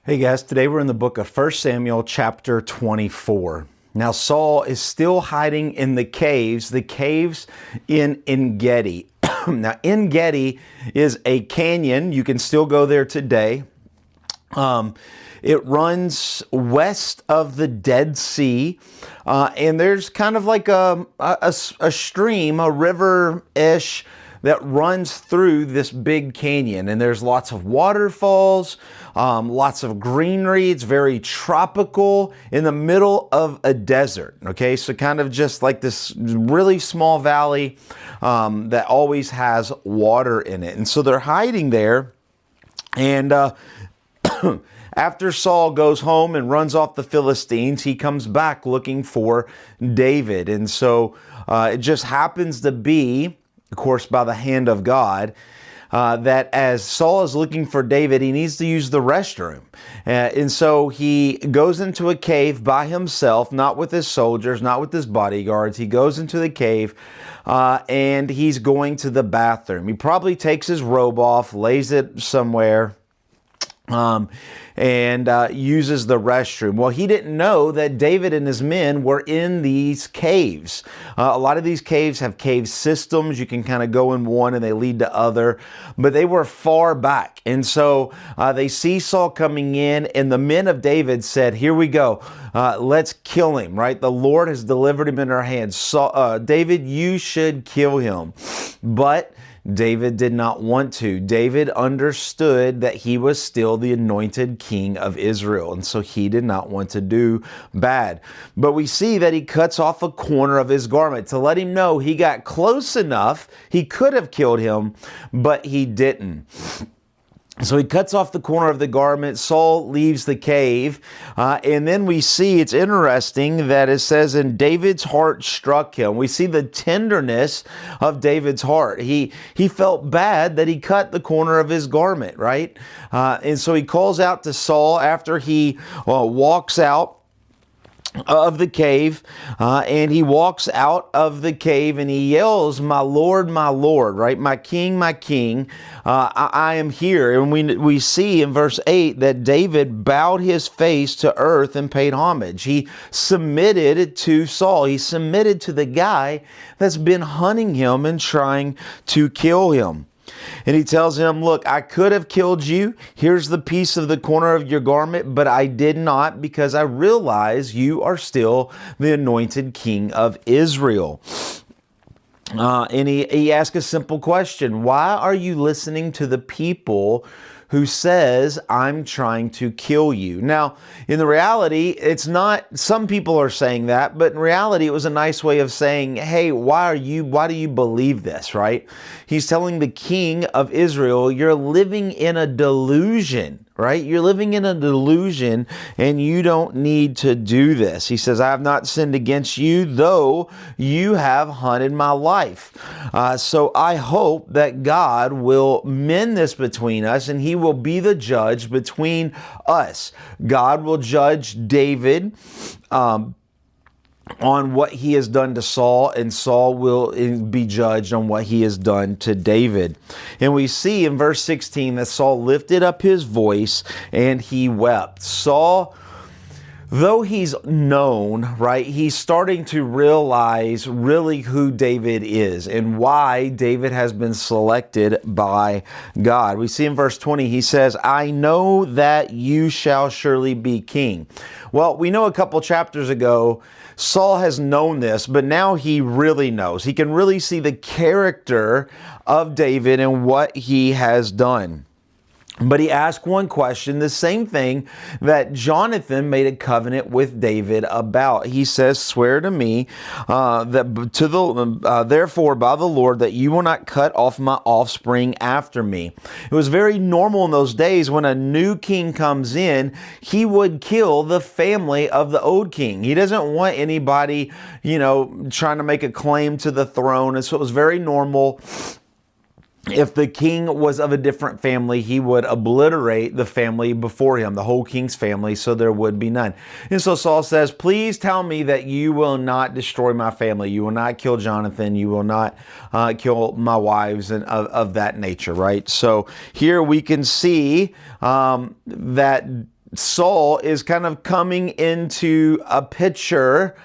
Hey guys, today we're in the book of 1 Samuel chapter 24. Now Saul is still hiding in the caves in En-Gedi. Now En-Gedi is a canyon. You can still go there today. It runs west of the Dead Sea, and there's kind of like a stream, a river-ish, that runs through this big canyon, and there's lots of waterfalls, lots of greenery. It's very tropical in the middle of a desert. Okay, so kind of just like this really small valley that always has water in it, and so they're hiding there, and after Saul goes home and runs off the Philistines, he comes back looking for David, and so it just happens to be, of course, by the hand of God, that as Saul is looking for David, he needs to use the restroom. And so he goes into a cave by himself, not with his soldiers, not with his bodyguards. He goes into the cave and he's going to the bathroom. He probably takes his robe off, lays it somewhere, and uses the restroom. Well, he didn't know that David and his men were in these caves. A lot of these caves have cave systems. You can kind of go in one and they lead to other, but they were far back. And so they see Saul coming in, and the men of David said, "Here we go. Let's kill him," right? The Lord has delivered him in our hands. So, David, you should kill him. But David did not want to. David understood that he was still the anointed king of Israel, and so he did not want to do bad. But we see that he cuts off a corner of his garment to let him know he got close enough. He could have killed him, but he didn't. So he cuts off the corner of the garment. Saul leaves the cave. And then we see, it's interesting that it says, "And David's heart struck him." We see the tenderness of David's heart. He felt bad that he cut the corner of his garment, right? And so he calls out to Saul after he walks out of the cave, and he walks out of the cave and he yells, my Lord, right? My king, I am here." And we see in verse 8 that David bowed his face to earth and paid homage. He submitted to Saul. He submitted to the guy that's been hunting him and trying to kill him. And he tells him, "Look, I could have killed you. Here's the piece of the corner of your garment, but I did not, because I realize you are still the anointed king of Israel." And he asks a simple question. Why are you listening to the people who says, "I'm trying to kill you"? Now, in the reality, it's not, some people are saying that, but in reality, it was a nice way of saying, hey, why do you believe this, right? He's telling the king of Israel, you're living in a delusion, right? You're living in a delusion and you don't need to do this. He says, "I have not sinned against you, though you have hunted my life." So I hope that God will mend this between us and he will be the judge between us. God will judge David on what he has done to Saul, and Saul will be judged on what he has done to David. And we see in verse 16 that Saul lifted up his voice and he wept. Saul, though he's known, right, he's starting to realize really who David is and why David has been selected by God. We see in verse 20, he says, "I know that you shall surely be king." Well, we know a couple chapters ago, Saul has known this, but now he really knows. He can really see the character of David and what he has done. But he asked one question, the same thing that Jonathan made a covenant with David about. He says, "Swear to me therefore by the Lord that you will not cut off my offspring after me." It was very normal in those days when a new king comes in, he would kill the family of the old king. He doesn't want anybody, trying to make a claim to the throne. And so it was very normal. If the king was of a different family, he would obliterate the family before him, the whole king's family, so there would be none. And so Saul says, "Please tell me that you will not destroy my family. You will not kill Jonathan. You will not kill my wives," and of that nature, right? So here we can see that Saul is kind of coming into a picture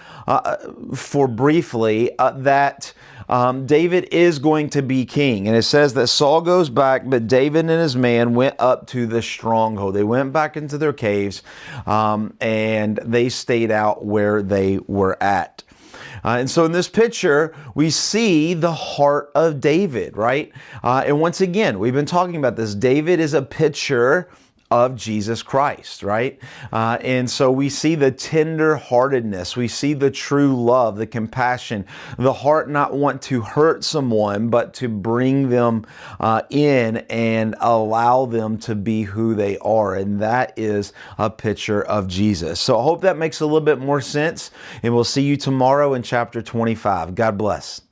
for briefly that David is going to be king. And it says that Saul goes back, but David and his man went up to the stronghold. They went back into their caves and they stayed out where they were at. And so in this picture, we see the heart of David, right? And once again, we've been talking about this. David is a picture of Jesus Christ, right? And so we see the tender-heartedness, we see the true love, the compassion, the heart not want to hurt someone, but to bring them in and allow them to be who they are. And that is a picture of Jesus. So I hope that makes a little bit more sense, and we'll see you tomorrow in chapter 25. God bless.